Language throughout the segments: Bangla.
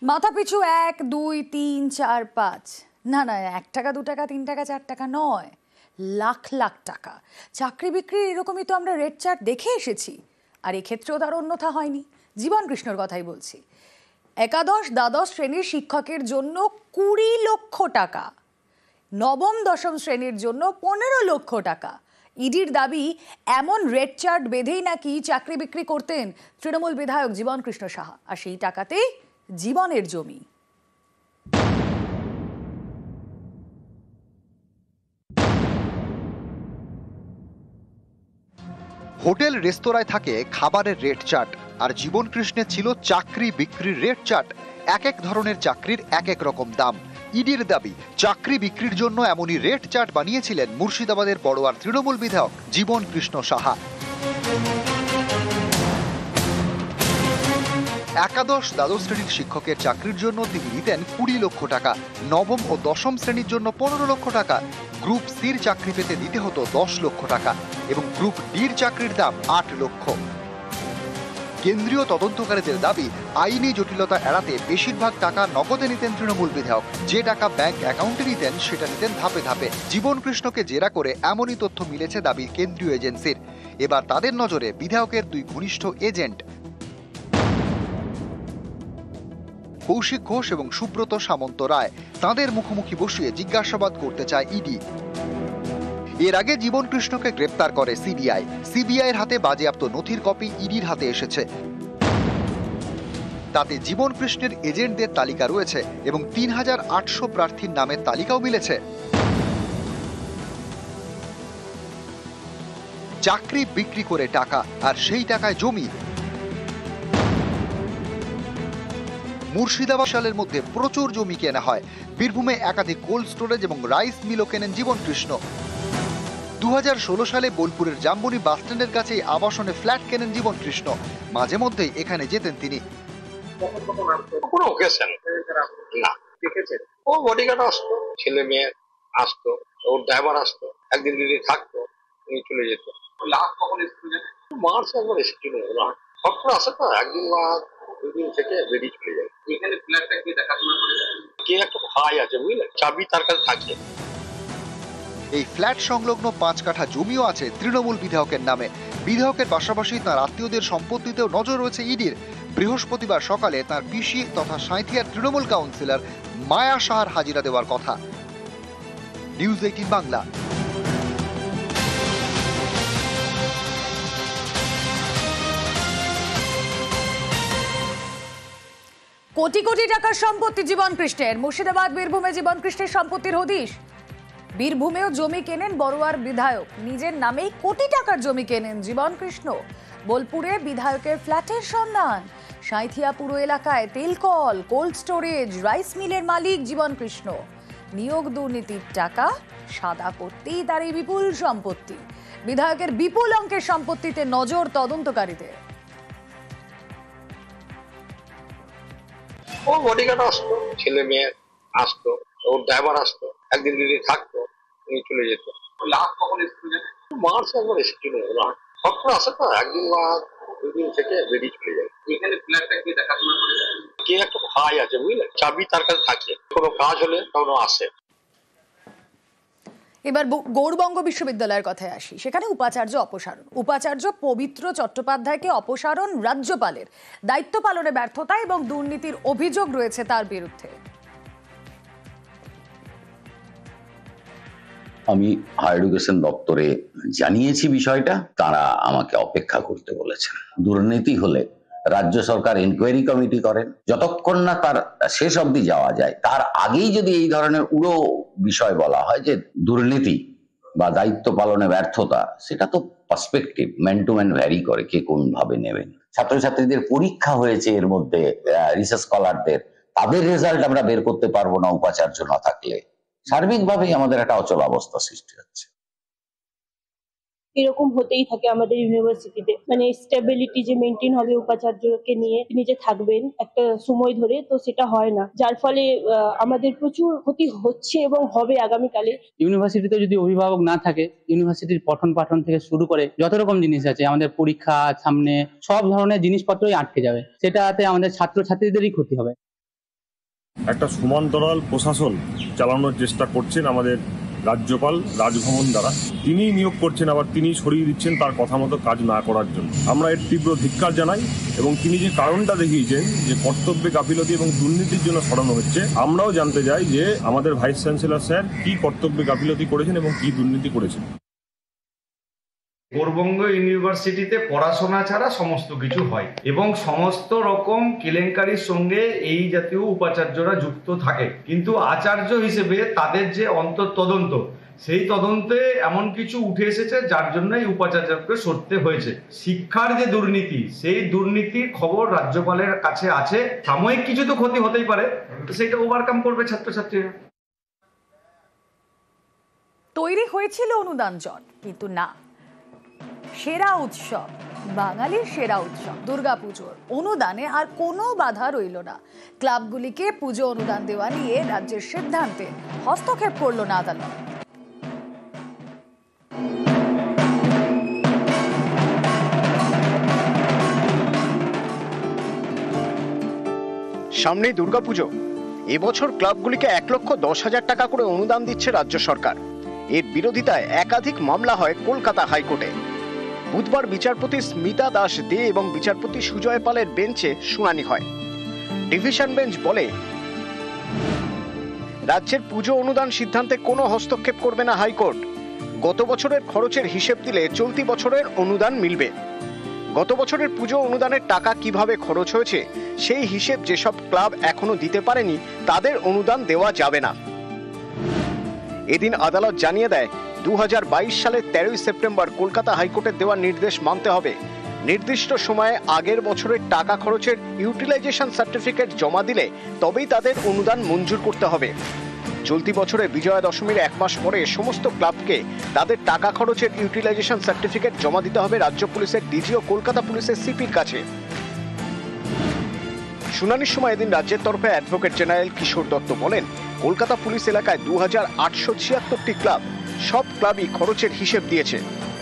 মাথা পিছু 1 2 3 4 5 না না, 1 টাকা 2 টাকা 3 টাকা 4 টাকা নয়, লাখ লাখ টাকা চাকরি বিক্রি। এরকমই তো আমরা রেট চার্ট দেখে এসেছি, আর এক্ষেত্রেও তার অন্যথা হয়নি। জীবন কৃষ্ণর কথাই বলছি। একাদশ দ্বাদশ শ্রেণীর শিক্ষকের জন্য 20 লক্ষ টাকা, নবম দশম শ্রেণীর জন্য 15 লক্ষ টাকা। ইডির দাবি, এমন রেড চার্ট বেঁধেই নাকি চাকরি বিক্রি করতেন তৃণমূল বিধায়ক জীবন কৃষ্ণ সাহা, আর সেই টাকাতেই জীবনের জমি। হোটেল রেস্তোরাঁয় থাকে খাবারের রেট চার্ট, আর জীবন কৃষ্ণের ছিল চাকরি বিক্রির রেট চার্ট। এক এক ধরনের চাকরির এক এক রকম দাম। ইডির দাবি, চাকরি বিক্রির জন্য এমনই রেট চার্ট বানিয়েছিলেন মুর্শিদাবাদের বড়োয়ার তৃণমূল বিধায়ক জীবন কৃষ্ণ সাহা। একাদশ দ্বাদশ শ্রেণীর শিক্ষকের চাকরির জন্য তিনি নিতেন 20 লক্ষ টাকা, নবম ও দশম শ্রেণীর জন্য 15 লক্ষ টাকা। গ্রুপ সির চাকরি পেতে দিতে হতো 10 লক্ষ টাকা, এবং গ্রুপ ডির চাকরির দাম 8 লক্ষ। কেন্দ্রীয় তদন্তকারীদের দাবি, আইনি জটিলতা এড়াতে বেশিরভাগ টাকা নগদে নিতেন তৃণমূল বিধায়ক। যে টাকা ব্যাংক অ্যাকাউন্টে নিতেন সেটা নিতেন ধাপে ধাপে। জীবন কৃষ্ণকে জেরা করে এমনই তথ্য মিলেছে দাবি কেন্দ্রীয় এজেন্সির। এবার তাদের নজরে বিধায়কের 2 ঘনিষ্ঠ এজেন্ট কৌশিক ঘোষ এবং সুব্রত সামন্ত রায়। তাঁদের মুখোমুখি বসিয়ে জিজ্ঞাসাবাদ করতে চায় ইডি। এর আগে জীবন কৃষ্ণকে গ্রেপ্তার করে সিবিআই। সিবিআইয়ের হাতে বাজেয়াপ্ত নথির কপি ইডির হাতে এসেছে। তাতে জীবন কৃষ্ণের এজেন্টদের তালিকা রয়েছে এবং 3800 প্রার্থীর নামের তালিকাও মিলেছে। চাকরি বিক্রি করে টাকা, আর সেই টাকায় জমি। মুর্শিদাবাদ সালের মধ্যে প্রচুর জমি কেনা হয়। বীরভূমে একাধিক কোল্ড স্টোরেজ এবং রাইস মিলও কেনেন জীবন কৃষ্ণ। 2016 সালে বোলপুরের জাম্বনি বাসস্ট্যান্ডের কাছে আবাসনে ফ্ল্যাট কেনেন জীবন কৃষ্ণ। মাঝে মধ্যেই এখানে যেতেন তিনি। ও বডিগার্ড আসতো, ছেলে মেয়ে আসতো, ওর ড্রাইভার আসতো, একদিন দুদিন থাকতো, উনি চলে যেত। লাস্ট কখন এসেছিল? মার্চ একবার এসেছিল। সবসময় আসে তো, একদিন বা দুদিন থেকে বেরিয়ে চলে যায়। এখানে ফ্ল্যাটটা কে দেখাশোনা করে? কে একটা ভাই আছে বুঝলেন, চাবি তার কাছে থাকে। এই ফ্ল্যাট সংলগ্ন 5 কাঠা জমিও আছে তৃণমূল বিধায়কের নামে। বিধায়কের পাশাপাশি তাঁর আত্মীয়দের সম্পত্তিতেও নজর রয়েছে ইডির। বৃহস্পতিবার সকালে তাঁর পিসি তথা সাঁইথিয়ার তৃণমূল কাউন্সিলর মায়া সাহার হাজিরা দেওয়ার কথা। নিউজ 18 বাংলা। কোটি কোটি টাকার সম্পত্তি জীবন কৃষ্ণের। মুর্শিদাবাদ বীরভূমে জীবন কৃষ্ণের সম্পত্তির হদিশ। বীরভূমেও জমি কেনেন বড়োয়ার বিধায়ক। নিজের নামেই কোটি টাকার জমি কেনেন জীবন কৃষ্ণ। বোলপুরে বিধায়কের ফ্ল্যাটের সন্ধান। সাঁইথিয়া পুরো এলাকায় তেলকল, কোল্ড স্টোরেজ, রাইস মিলের মালিক জীবন কৃষ্ণ। নিয়োগ দুর্নীতির টাকা সাদা করতেই তার এই বিপুল সম্পত্তি। বিধায়কের বিপুল অঙ্কের সম্পত্তিতে নজর তদন্তকারীদের। ও বডিগার্ড আসতো, ছেলে মেয়ে আসতো, ওর ড্রাইভার আসতো, একদিন দুদিন থাকতো, উনি চলে যেত। লাস্ট কখন এসেছিল? মার্চ একবার এসেছিল। সবসময় আসে তো, একদিন বা দুদিন থেকে বেরিয়ে চলে যায়। এখানে ফ্ল্যাটটা কে দেখাশোনা করে? কে একটা ভাই আছে বুঝলেন, চাবি তার কাছে থাকে। কোনো কাজ হলে তখন আসে। এবার গৌড়বঙ্গ বিশ্ববিদ্যালয়ের কথায় আসি। সেখানে উপাচার্য অপসারণ। উপাচার্য পবিত্র চট্টোপাধ্যায়কে অপসারণ রাজ্যপালের। দায়িত্ব পালনে ব্যর্থতা এবং দুর্নীতির অভিযোগ রয়েছে তার বিরুদ্ধে। আমি হায়ার এডুকেশন দপ্তরে জানিয়েছি বিষয়টা, তারা আমাকে অপেক্ষা করতে বলেছেন। দুর্নীতি হলে রাজ্য সরকার এনকোয়ারি কমিটি করেন, যতক্ষণ না তার শেষ অবধি যাওয়া যায় তার আগেই যদি এই ধরনের উড়ো বিষয় বলা হয় যে দুর্নীতি বা দায়িত্ব পালনে ব্যর্থতা, সেটা তো perspective, man to man vary করে কে কোন ভাবে নেবেন। ছাত্রছাত্রীদের পরীক্ষা হয়েছে, এর মধ্যে রিসার্চ স্কলারদের, তাদের রেজাল্ট আমরা বের করতে পারবো না উপাচার্য না থাকলে। সার্বিকভাবেই আমাদের একটা অচল অবস্থা সৃষ্টি হচ্ছে। এরকম হতেই থাকে আমাদের ইউনিভার্সিটিতে, মানে স্টেবিলিটি যে মেনটেন হবে উপাচার্যকে নিয়ে, তিনি যে থাকবেন একটা সময় ধরে, তো সেটা হয় না, যার ফলে আমাদের প্রচুর ক্ষতি হচ্ছে এবং হবে আগামীকালে। ইউনিভার্সিটিতে যদি অভিভাবক না থাকে, ইউনিভার্সিটির পঠন পাঠন থেকে শুরু করে যত রকম জিনিস আছে, আমাদের পরীক্ষা সামনে, সব ধরনের জিনিসপত্রই আটকে যাবে। সেটাতে আমাদের ছাত্রছাত্রীদেরই ক্ষতি হবে। একটা সমান্তরাল প্রশাসন চালানোর চেষ্টা করছেন আমাদের রাজ্যপাল রাজভবন দ্বারা। তিনি নিয়োগ করছেন, আবার তিনি সরিয়ে দিচ্ছেন তার কথা মতো কাজ না করার জন্য। আমরা এর তীব্র ধিক্কার জানাই এবং তিনি যে কারণটা দেখিয়েছেন যে কর্তব্যে গাফিলতি এবং দুর্নীতির জন্য সরানো হচ্ছে, আমরাও জানতে চাই যে আমাদের ভাইস চ্যান্সেলর স্যার কি কর্তব্যে গাফিলতি করেছেন এবং কি দুর্নীতি করেছেন। গৌরবঙ্গ ইউনিভার্সিটিতে পড়াশোনা ছাড়া সমস্ত কিছু হয় এবং সমস্ত রকম কেলেঙ্কারির সঙ্গে এই জাতীয় উপাচার্যরা যুক্ত থাকে, কিন্তু আচার্য হিসেবে তাদের যে অন্তর্তদন্ত, সেই তদন্তে এমন কিছু উঠে এসেছে যার জন্য এই উপাচার্যকে সরতে হয়েছে। শিক্ষার যে দুর্নীতি, সেই দুর্নীতির খবর রাজ্যপালের কাছে আছে। সাময়িক কিছু তো ক্ষতি হতেই পারে, সেটা ওভারকাম করবে ছাত্রছাত্রীরা। তৈরি হয়েছিল অনুদান জট, কিন্তু না, সেরা উৎসব, বাঙালির সেরা উৎসব দুর্গাপুজোর অনুদানে আর কোনো বাধা রইল না। ক্লাবগুলিকে পুজো অনুদান দেওয়া নিয়ে রাজ্যের সিদ্ধান্তে হস্তক্ষেপ করল না আদালত। সামনেই দুর্গাপুজো। এবছর ক্লাবগুলিকে 1,10,000 টাকা করে অনুদান দিচ্ছে রাজ্য সরকার। এর বিরোধিতায় একাধিক মামলা হয় কলকাতা হাইকোর্টে। বুধবার বিচারপতি স্মিতা দাস দে এবং বিচারপতি সুজয় পালের বেঞ্চে শুনানি হয়। ডিভিশন বেঞ্চ বলে, রাজ্যের পুজো অনুদান সিদ্ধান্তে কোনো হস্তক্ষেপ করবে না হাইকোর্ট। গত বছরের খরচের হিসেব দিলে চলতি বছরের অনুদান মিলবে। গত বছরের পুজো অনুদানের টাকা কিভাবে খরচ হয়েছে সেই হিসেব যেসব ক্লাব এখনো দিতে পারেনি তাদের অনুদান দেওয়া যাবে না। এদিন আদালত জানিয়ে দেয় 2022 সালের 13 সেপ্টেম্বর কলকাতা হাইকোর্টের দেওয়া নির্দেশ মানতে হবে। নির্দিষ্ট সময়ে আগের বছরের টাকা খরচের ইউটিলাইজেশন সার্টিফিকেট জমা দিলে তবেই তাদের অনুদান মঞ্জুর করতে হবে। চলতি বছরে বিজয়া দশমীর 1 মাস পরে সমস্ত ক্লাবকে তাদের টাকা খরচের ইউটিলাইজেশন সার্টিফিকেট জমা দিতে হবে রাজ্য পুলিশের ডিজি ও কলকাতা পুলিশের সিপির কাছে। শুনানির সময় এদিন রাজ্যের তরফে অ্যাডভোকেট জেনারেল কিশোর দত্ত বলেন, কলকাতা পুলিশ এলাকায় 2876টি ক্লাব, সব ক্লাবই খরচের হিসেব দিয়েছে।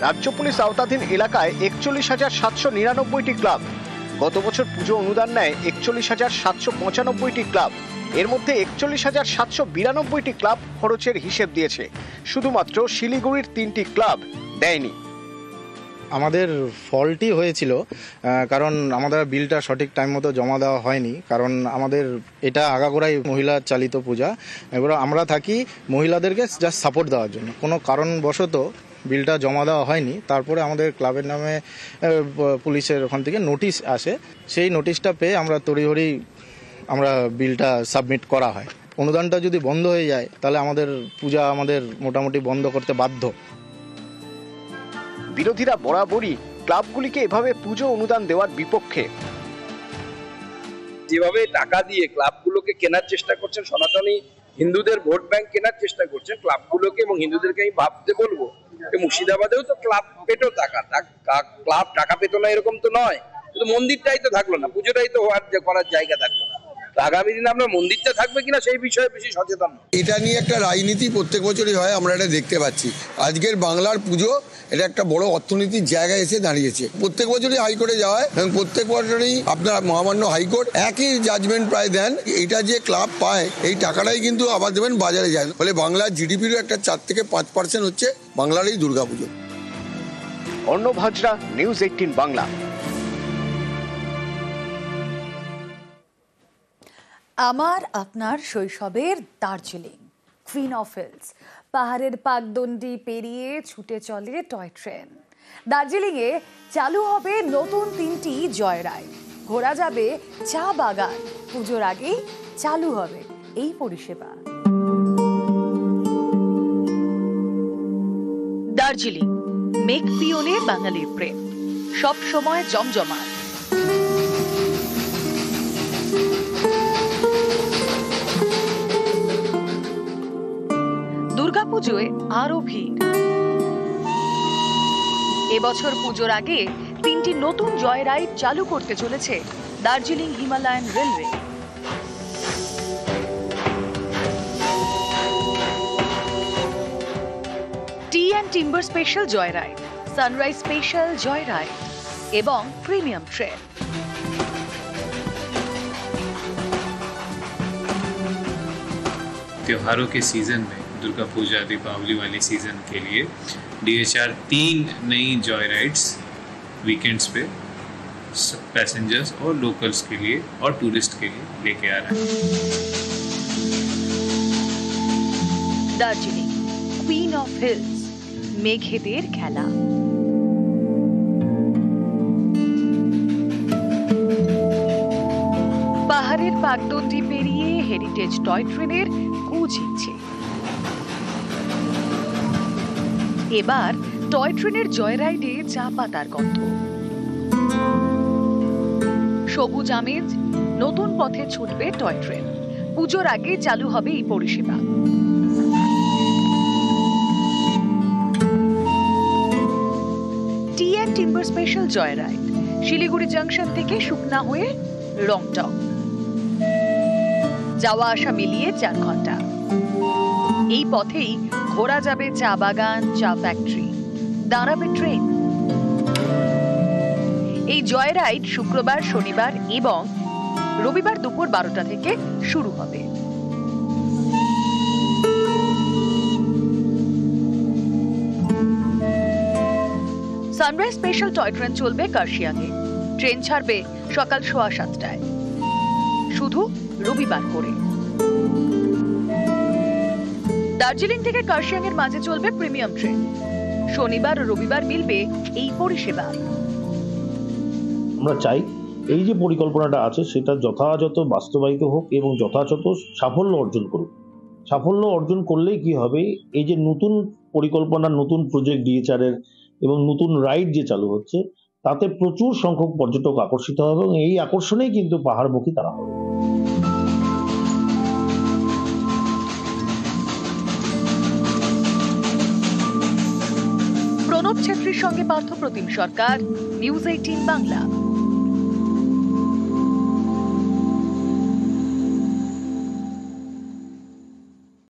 রাজ্য পুলিশ আওতাধীন এলাকায় 41,799টি ক্লাব। গত বছর পুজো অনুদান নেয় 41,795টি ক্লাব। এর মধ্যে 41,792টি ক্লাব খরচের হিসেব দিয়েছে। শুধুমাত্র শিলিগুড়ির 3টি ক্লাব দেয়নি। আমাদের ফল্টই হয়েছিল, কারণ আমাদের বিলটা সঠিক টাইম মতো জমা দেওয়া হয়নি। কারণ আমাদের এটা আগাগোড়াই মহিলা চালিত পূজা, এবার আমরা থাকি মহিলাদেরকে জাস্ট সাপোর্ট দেওয়ার জন্য। কোনো কারণবশত বিলটা জমা দেওয়া হয়নি। তারপরে আমাদের ক্লাবের নামে পুলিশের ওখান থেকে নোটিশ আসে। সেই নোটিশটা পেয়ে আমরা তড়িঘড়ি আমরা বিলটা সাবমিট করা হয়। অনুদানটা যদি বন্ধ হয়ে যায় তাহলে আমাদের পূজা আমাদের মোটামুটি বন্ধ করতে বাধ্য। বিরোধীরা বরাবরই ক্লাবগুলিকে এভাবে পুজো অনুদান দেওয়ার বিপক্ষে। যেভাবে টাকা দিয়ে ক্লাবগুলোকে কেনার চেষ্টা করছেন, সনাতনী হিন্দুদের ভোট ব্যাংক কেনার চেষ্টা করছেন ক্লাবগুলোকে, এবং হিন্দুদেরকে আমি ভাবতে বলবো মুর্শিদাবাদেও তো ক্লাব পেতো টাকা, ক্লাব টাকা পেতো না এরকম তো নয়, কিন্তু মন্দিরটাই তো থাকলো না, পুজোটাই তো করার জায়গা থাকলো না। আগামী দিনে আমরা মন্দিরটা থাকবে কিনা সেই বিষয়ে বেশি সচেতন। এটা নিয়ে একটা রাজনীতি প্রত্যেক বছরই হয়, আমরা এটা দেখতে পাচ্ছি। আজকের বাংলার পুজো এটা একটা বড় অর্থনীতির জায়গায় এসে দাঁড়িয়েছে। প্রত্যেক বছরই হাইকোর্টে যাওয়া হয় এবং প্রত্যেক বছরই আপনার মহামান্য হাইকোর্ট একই জাজমেন্ট প্রায় দেন। এটা যে ক্লাব পায় এই টাকাটাই কিন্তু আবার দেবেন বাজারে যায়, ফলে বাংলার জিডিপিরও একটা 4 থেকে 5% হচ্ছে বাংলার এই দুর্গাপুজো। অর্ণব হাজরা, নিউজ 18 বাংলা। আমার আপনার শৈশবের দার্জিলিং, কুইন অফ হিলস, পাহাড়ের পাকদণ্ডি পেরিয়ে ছুটে চলে টয় ট্রেন। দার্জিলিংয়ে চালু হবে নতুন 3টি জয় রাইড, ঘোরা যাবে চা বাগান। পুজোর আগেই চালু হবে এই পরিষেবা। দার্জিলিং, মেঘ পিওনে বাঙালির প্রেম, সব সময় জমজমাট। দুর্গাপুজোয় আরো ভিড়। এবছর পুজোর আগে 3টি নতুন জয় রাইড চালু করতে চলেছে Darjeeling Himalayan Railway. Tea and timber special joy ride, sunrise special joy ride এবং প্রিমিয়াম ট্রেন। त्योहारों के सीज़न में दुर्गा पूजा दीपावली वाली सीज़न के लिए DHR 3 नई जॉय राइड्स वीकेंड्स पे पैसेंजर्स और लोकल्स के लिए और टूरिस्ट के लिए लेके आ रहा है। দার্জিলিং, কুইন অফ হিলস, মেঘেদের খেলা। পাহাড়ের পাকদণ্ডি পেরিয়ে হেরিটেজ টয় ট্রেনের কুচ ইচ্ছে। এবার টয় ট্রেনের জয়রাইডে চা পাতার গন্ধ, সবুজ আমেজ, নতুন পথে ছুটবে টয় ট্রেন। পুজোর আগে চালু হবে এই পরিষেবা। Tea and timber special joyride, Siliguri junction থেকে শুকনা হয়ে রংটং, যাওয়া আসা মিলিয়ে 4 ঘন্টা। এই পথেই ঘোরা যাবে চা বাগান, চা ফ্যাক্টরি, দাঁড়াবে ট্রেন। এই জয়রাইড শুক্রবার, শনিবার এবং রবিবার দুপুর 12টা থেকে শুরু হবে। সানরাইজ স্পেশাল টয় ট্রেন চলবে কার্শিয়াংয়ে। ট্রেন ছাড়বে সকাল 7:15টায়, শুধু রবিবার করে। দার্জিলিং থেকে কার্শিয়াং এর মাঝে চলবে প্রিমিয়াম ট্রেন। শনিবার ও রবিবার মিলবে এই পরিষেবা। আমরা চাই এই যে পরিকল্পনাটা আছে সেটা যথাযথ বাস্তবায়িত হোক এবং যথাযথ সাফল্য অর্জন করুক। সাফল্য অর্জন করলেই কি হবে, এই যে নতুন পরিকল্পনা, নতুন প্রজেক্ট DHR এর এবং নতুন রাইড যে চালু হচ্ছে, তাতে প্রচুর সংখ্যক পর্যটক আকর্ষিত হবে এবং এই আকর্ষণেই কিন্তু পাহাড়মুখী তারা হবে। প্রণব ছেত্রীর সঙ্গে পার্থ প্রতিম সরকার, নিউজ 18 বাংলা।